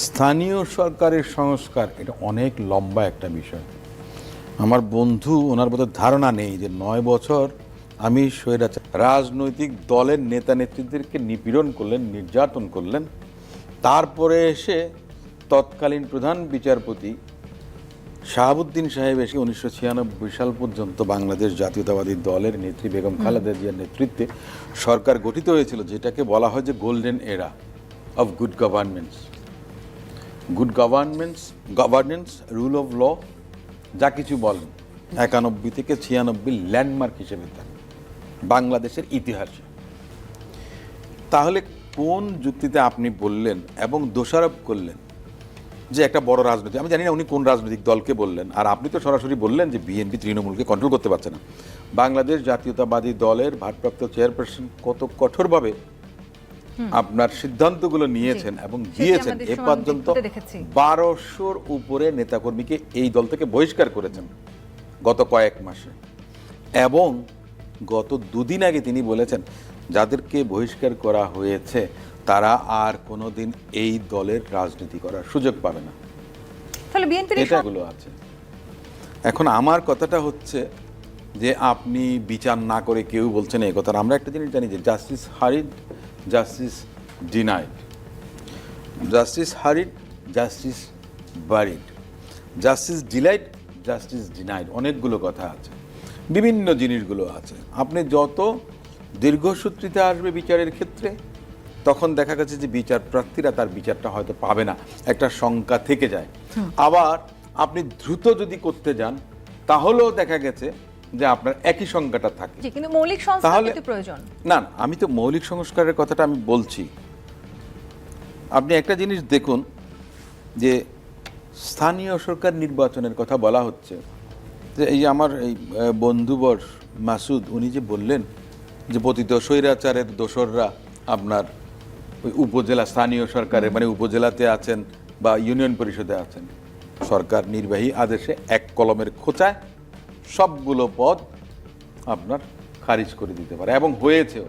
স্থানীয় সরকারের সংস্কার এটা অনেক লম্বা একটা বিষয়। আমার বন্ধু ওনার বোধহয় ধারণা নেই যে ৯ বছর আমি স্বৈরাচার রাজনৈতিক দলের নেতা নেত্রীদেরকে নিপীড়ন করলেন, নির্যাতন করলেন, তারপরে এসে তৎকালীন প্রধান বিচারপতি শাহাবুদ্দিন সাহেব এসে ১৯৯৬ সাল পর্যন্ত বাংলাদেশ জাতীয়তাবাদী দলের নেত্রী বেগম খালেদা জিয়ার নেতৃত্বে সরকার গঠিত হয়েছিল, যেটাকে বলা হয় যে golden era of good governance, rule of law, যা কিছু বলেন ৯১ থেকে ৯৬ ল্যান্ডমার্ক হিসেবে থাকে বাংলাদেশের ইতিহাসে। তাহলে কোন যুক্তিতে আপনি বললেন এবং দোষারোপ করলেন যে একটা বড় রাজনীতি, আমি জানি না উনি কোন রাজনৈতিক দলকে বললেন, আর আপনি তো সরাসরি বললেন যে বিএনপি তৃণমূলকে কন্ট্রোল করতে পারছে না। বাংলাদেশ জাতীয়তাবাদী দলের ভারপ্রাপ্ত চেয়ারপারসন কত কঠোরভাবে আপনার সিদ্ধান্তগুলো নিয়েছেন এবং দিয়েছেন, এ পর্যন্ত ১২০০-র উপরে নেতাকর্মীকে এই দল থেকে বহিষ্কার করেছেন গত কয়েক মাসে। এবং গত দুদিন আগে তিনি বলেছেন যাদেরকে বহিষ্কার করা হয়েছে তারা আর কোনোদিন এই দলের রাজনীতি করার সুযোগ পাবে না। এটাগুলো আছে। এখন আমার কথাটা হচ্ছে যে আপনি বিচার না করে কেউ বলছেন এই কথা। আমরা একটা জিনিস জানি যে justice hurried, justice denied, justice hurried, justice buried, justice delayed, justice denied, অনেকগুলো কথা আছে, বিভিন্ন জিনিসগুলো আছে। আপনি যত দীর্ঘসূত্রিতা আসবে বিচারের ক্ষেত্রে, তখন দেখা গেছে যে বিচার প্রার্থীরা তার বিচারটা হয়তো পাবে না, একটা শঙ্কা থেকে যায়। আবার আপনি দ্রুত যদি করতে যান তাহলেও দেখা গেছে যে আপনার একই সংখ্যাটা থাকে। কিন্তু মৌলিক সংস্কার কিন্তু প্রয়োজন। না, আমি তো মৌলিক সংস্কারের কথাটা আমি বলছি। আপনি একটা জিনিস দেখুন যে স্থানীয় সরকার নির্বাচনের কথা বলা হচ্ছে, যে এই আমার এই বন্ধুবর মাসুদ উনি যে বললেন যে পতিত স্বৈরাচারের দোসররা আপনার ওই উপজেলা স্থানীয় সরকারে মানে উপজেলাতে আছেন বা ইউনিয়ন পরিষদে আছেন, সরকার নির্বাহী আদেশে এক কলমের খোঁচায় সবগুলো পদ আপনার খারিজ করে দিতে পারে এবং হয়েছেও।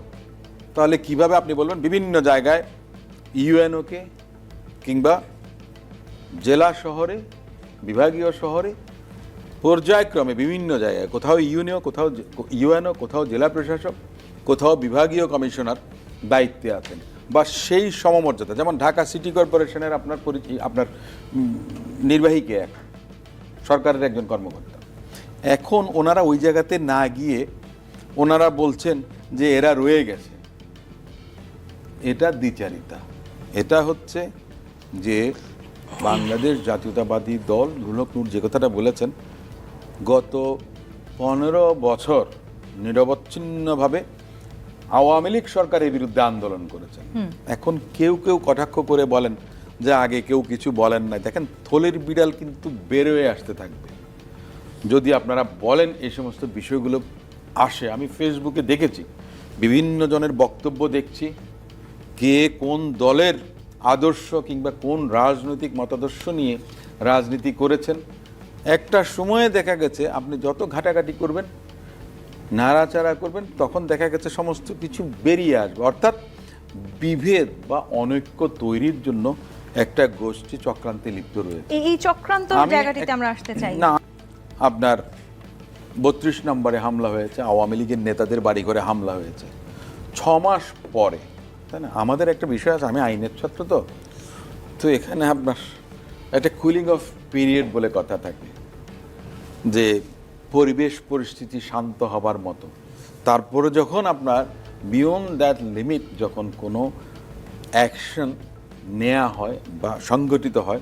তাহলে কিভাবে আপনি বলবেন বিভিন্ন জায়গায় ইউএনওকে কিংবা জেলা শহরে, বিভাগীয় শহরে পর্যায়ক্রমে বিভিন্ন জায়গায় কোথাও ইউএনও, কোথাও জেলা প্রশাসক, কোথাও বিভাগীয় কমিশনার দায়িত্বে আছেন বা সেই সমমর্যাদা, যেমন ঢাকা সিটি কর্পোরেশনের আপনার নির্বাহীকে এক সরকারের একজন কর্মকর্তা। এখন ওনারা ওই জায়গাতে না গিয়ে ওনারা বলছেন যে এরা রয়ে গেছে। এটা দ্বিচারিতা। এটা হচ্ছে যে বাংলাদেশ জাতীয়তাবাদী দল রুলক নূর যে কথাটা বলেছেন, গত ১৫ বছর নিরবচ্ছিন্নভাবে আওয়ামী লীগ সরকারের বিরুদ্ধে আন্দোলন করেছেন। এখন কেউ কেউ কটাক্ষ করে বলেন যে আগে কেউ কিছু বলেন নাই। দেখেন, থলের বিড়াল কিন্তু বেরোয় আসতে থাকবে যদি আপনারা বলেন এই সমস্ত বিষয়গুলো আসে। আমি ফেসবুকে দেখেছি বিভিন্ন জনের বক্তব্য দেখছি, কে কোন দলের আদর্শ কিংবা কোন রাজনৈতিক মতাদর্শ নিয়ে রাজনীতি করেছেন। একটা সময়ে দেখা গেছে আপনি যত ঘাটাঘাটি করবেন, নাড়াচাড়া করবেন, তখন দেখা গেছে সমস্ত কিছু বেরিয়ে আসবে। অর্থাৎ বিভেদ বা অনৈক্য তৈরির জন্য একটা গোষ্ঠী চক্রান্তে লিপ্ত রয়েছে। এই চক্রান্ত জায়গাটিতে আমরা আসতে চাই না। আপনার ৩২ নম্বরে হামলা হয়েছে, আওয়ামী লীগের নেতাদের বাড়িঘরে হামলা হয়েছে ৬ মাস পরে, তাই না? আমাদের একটা বিষয় আছে, আমি আইনের ছাত্র, তো এখানে আপনার একটা কুলিং অফ পিরিয়ড বলে কথা থাকে, যে পরিবেশ পরিস্থিতি শান্ত হবার মতো, তারপরে যখন আপনার বিয়ন্ড দ্যাট লিমিট যখন কোনো অ্যাকশন নেওয়া হয় বা সংগঠিত হয়,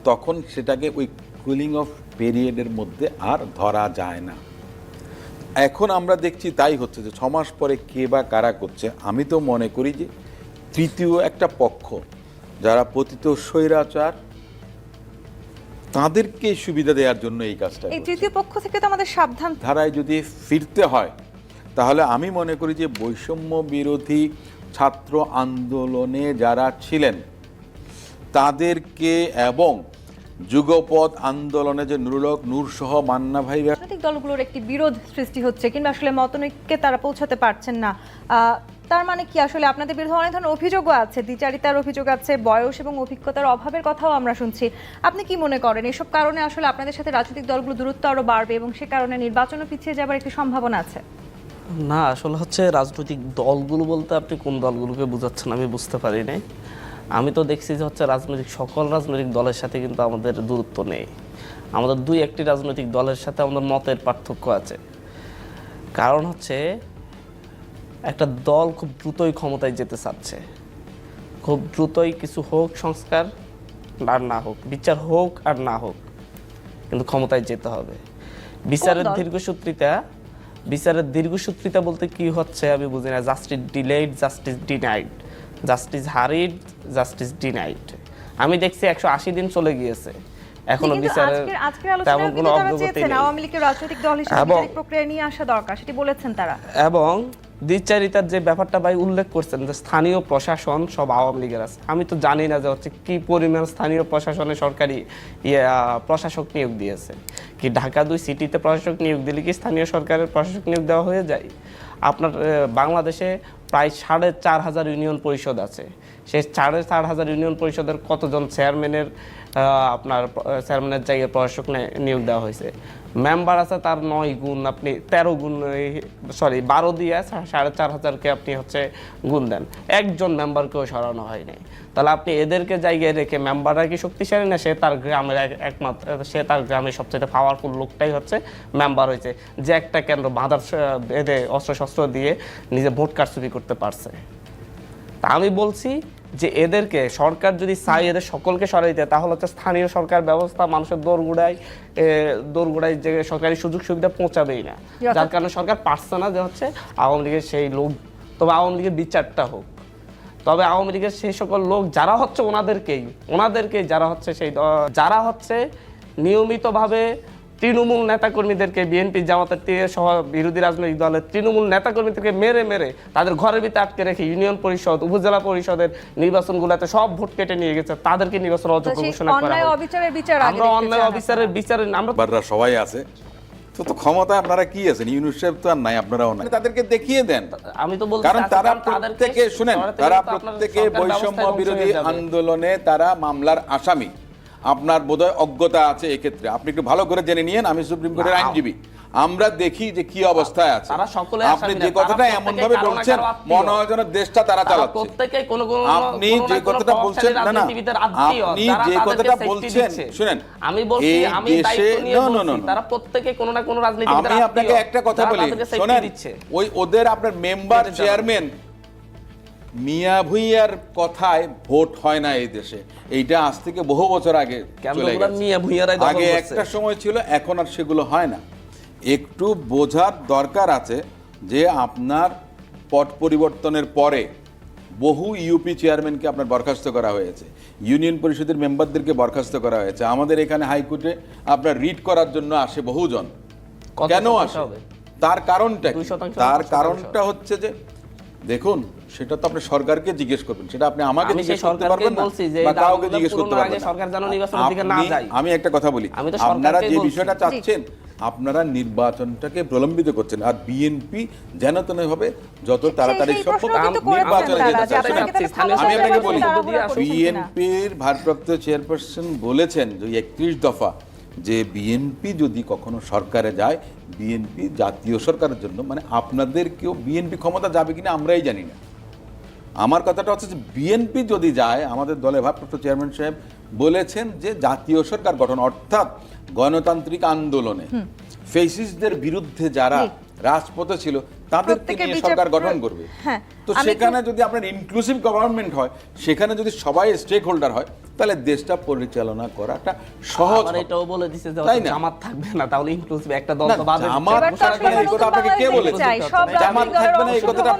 তখন সেটাকে ওই কুলিং অফ পিরিয়ডের মধ্যে আর ধরা যায় না। এখন আমরা দেখছি তাই হচ্ছে, যে ৬ মাস পরে কে বা কারা করছে। আমি তো মনে করি যে তৃতীয় একটা পক্ষ যারা পতিত স্বৈরাচার, তাদেরকে সুবিধা দেওয়ার জন্য এই কাজটা। এই তৃতীয় পক্ষ থেকে তো আমাদের সাবধান ধারায় যদি ফিরতে হয়, তাহলে আমি মনে করি যে বৈষম্য বিরোধী ছাত্র আন্দোলনে যারা ছিলেন তাদেরকে, এবং যুগপৎ আন্দোলনে যে নূর সহ মান্না ভাই, রাজনৈতিক দলগুলোর একটি বিরোধ সৃষ্টি হচ্ছে কিংবা আসলে মতনৈক্যে তারা পৌঁছাতে পারছেন না, তার মানে কি আসলে আপনাদের বিরুদ্ধে অনেক ধরনের অভিযোগও আছে, দ্বিচারিতার অভিযোগ আছে, বয়স এবং অভিজ্ঞতার অভাবের কথাও আমরা শুনছি। আপনি কি মনে করেন এসব কারণে আসলে আপনাদের সাথে রাজনৈতিক দলগুলো দূরত্ব আরো বাড়বে এবং সে কারণে নির্বাচনও পিছিয়ে যাবার একটি সম্ভাবনা আছে? না, আসলে হচ্ছে রাজনৈতিক দলগুলো বলতে আপনি কোন দলগুলোকে বোঝাচ্ছেন আমি বুঝতে পারি নাই। আমি তো দেখছি যে হচ্ছে সকল রাজনৈতিক দলের সাথে কিন্তু আমাদের দূরত্ব নেই। আমাদের দুই একটি রাজনৈতিক দলের সাথে আমাদের মতের পার্থক্য আছে। কারণ হচ্ছে একটা দল খুব দ্রুতই ক্ষমতায় যেতে চাচ্ছে, খুব দ্রুতই কিছু হোক সংস্কার আর না হোক, বিচার হোক আর না হোক, কিন্তু ক্ষমতায় যেতে হবে। বিচারের দীর্ঘসূত্রিতা বলতে কি হচ্ছে আমি বুঝি না। Justice delayed, justice denied, justice hurried, justice denied. আমি দেখছি 180 দিন চলে গিয়েছে, এখনো বিচারের তেমন কোনো অগ্রগতি নেই। আওয়ামী লীগের রাজনৈতিক দল হিসেবে বিচারিক প্রক্রিয়া নিয়ে আসা দরকার, সেটি বলেছেন তারা। এবং দ্বিচারিতার যে ব্যাপারটা ভাই উল্লেখ করছেন যে স্থানীয় প্রশাসন সব আওয়ামী লীগের আছে, আমি তো জানি না যে হচ্ছে কি পরিমাণ স্থানীয় প্রশাসনে সরকারি প্রশাসক নিয়োগ দিয়েছে। কি ঢাকা 2 সিটিতে প্রশাসক নিয়োগ দিলে কি স্থানীয় সরকারের প্রশাসক নিয়োগ দেওয়া হয়ে যায়? আপনার বাংলাদেশে প্রায় 4,500 ইউনিয়ন পরিষদ আছে। সেই 4,500 ইউনিয়ন পরিষদের কতজন চেয়ারম্যানের জায়গায় প্রশাসক নিয়োগ দেওয়া হয়েছে? মেম্বার আছে তার 9 গুণ, আপনি 13 গুণ 12 দিয়ে 4,500-কে আপনি হচ্ছে গুণ দেন, একজন মেম্বারকেও সরানো হয়নি। তাহলে আপনি এদেরকে জায়গায় রেখে মেম্বাররা কি শক্তিশালী না? সে তার গ্রামের সবচেয়ে পাওয়ারফুল লোকটাই হচ্ছে মেম্বার হয়েছে, যে একটা কেন্দ্র বাঁধার বেঁধে অস্ত্রশস্ত্র দিয়ে নিজে ভোট কারচুপি করতে পারছে। তা আমি বলছি যে এদেরকে সরকার যদি চাই এদের সকলকে সরাই দেয়, তাহলে হচ্ছে স্থানীয় সরকার ব্যবস্থা মানুষের দোরগোড়ায় যে সরকারি সুযোগ সুবিধা পৌঁছাবেই না, যার কারণে সরকার পারছে না যে হচ্ছে আওয়ামী লীগের সেই লোক, তবে আওয়ামী লীগের বিচারটা হোক। তবে আওয়ামী লীগের সেই সকল লোক যারা হচ্ছে ওনাদেরকেই যারা হচ্ছে নিয়মিতভাবে তৃণমূল নেতাকর্মীদেরকে, বিএনপি জামাতের সহ বিরোধী রাজনৈতিক দলের তৃণমূল নেতাকর্মীদেরকে মেরে তাদের ঘরের ভিতরে আটকে রেখে ইউনিয়ন পরিষদ, উপজেলা পরিষদের নির্বাচনগুলোতে সব ভোট কেটে নিয়ে গেছে, তাদেরকে নির্বাচন অযোগ্য ঘোষণা করা হয়। আমরা অন্যায় অবিচারের আমরা সবাই আছে তো ক্ষমতা আপনারা কি আছেন? ইউনুস সাহেব তো আর নাই, আপনারাও নাই। তাদেরকে দেখিয়ে দেন। আমি তো বলছি কারণ তারা প্রত্যেকে বৈষম্য বিরোধী আন্দোলনে তারা মামলার আসামি। আপনার বোধহয় অজ্ঞতা আছে এক্ষেত্রে, আপনি একটু ভালো করে জেনে নিন। আমি সুপ্রিম কোর্টের আইনজীবী, আমরা দেখি যে কি অবস্থায় আছে। আপনি যে কথাটা এমন ভাবে বলছেন মনে হয় যেন দেশটা তারা চালাচ্ছে। আপনি যে কথাটা বলছেন, না আপনি যে কথাটা বলছেন শুনেন, আমি বলছি আমি দায়িত্ব নিয়ে বলছি তারা প্রত্যেকই কোনো না কোনো রাজনীতিবিদ। আমি আপনাকে একটা কথা বলি শুনেন, ওদের আপনার মেম্বার চেয়ারম্যান মিয়া ভুইয়ার কথায় ভোট হয় না এই দেশে। এইটা আজ থেকে বহু বছর আগে চলে গেছে। আগে একটা সময় ছিল, এখন আর সেগুলো হয় না। একটু বোঝার দরকার আছে যে আপনার পট পরিবর্তনের পরে বহু ইউপি চেয়ারম্যানকে আপনার বরখাস্ত করা হয়েছে, ইউনিয়ন পরিষদের মেম্বারদেরকে বরখাস্ত করা হয়েছে। আমাদের এখানে হাইকোর্টে আপনার রিট করার জন্য আসে বহুজন। কেন আসে? তার কারণটা হচ্ছে যে দেখুন, সেটা তো আপনি সরকারকে জিজ্ঞেস করবেন, সেটা আপনি আমাকে জিজ্ঞেস করতে পারবেন না বা কাউকে জিজ্ঞেস করতে পারবেন না। আমি একটা কথা বলি, আপনারা যে বিষয়টা চাচ্ছেন, আপনারা নির্বাচনটাকে প্রলম্বিত করছেন, আর বিএনপি যেন তেন ভাবে যত তাড়াতাড়ি সম্ভব নির্বাচনে যেতে চাচ্ছে। আমি আপনাকে বলি, বিএনপির ভারপ্রাপ্ত চেয়ারপারসন বলেছেন যে 31 দফা যে বিএনপি যদি কখনো সরকারে যায়, বিএনপি জাতীয় সরকারের জন্য, মানে আপনাদেরকেও বিএনপি ক্ষমতা যাবে কিনা আমরাই জানি না। আমার কথাটা হচ্ছে যে বিএনপি যদি যায়, আমাদের দলের ভারপ্রাপ্ত চেয়ারম্যান সাহেব বলেছেন যে জাতীয় সরকার গঠন, অর্থাৎ গণতান্ত্রিক আন্দোলনে ফেসিস্টদের বিরুদ্ধে যারা রাজপথে ছিল তাদেরকে নিয়ে সরকার গঠন করবে। তো সেখানে যদি আপনার ইনক্লুসিভ গভর্নমেন্ট হয়, সেখানে যদি সবাই স্টেক হোল্ডার হয়, তাহলে দেশটা পরিচালনা করাটা সহজ। এটাও বলে দিচ্ছে যে জামাত থাকবে না, তাহলে ইনক্লুসিভ একটা দল তো বাদ। জামাত থাকবে না এই কথা আপনাকে কে বলেছে? জামাত থাকবে না এই কথাটা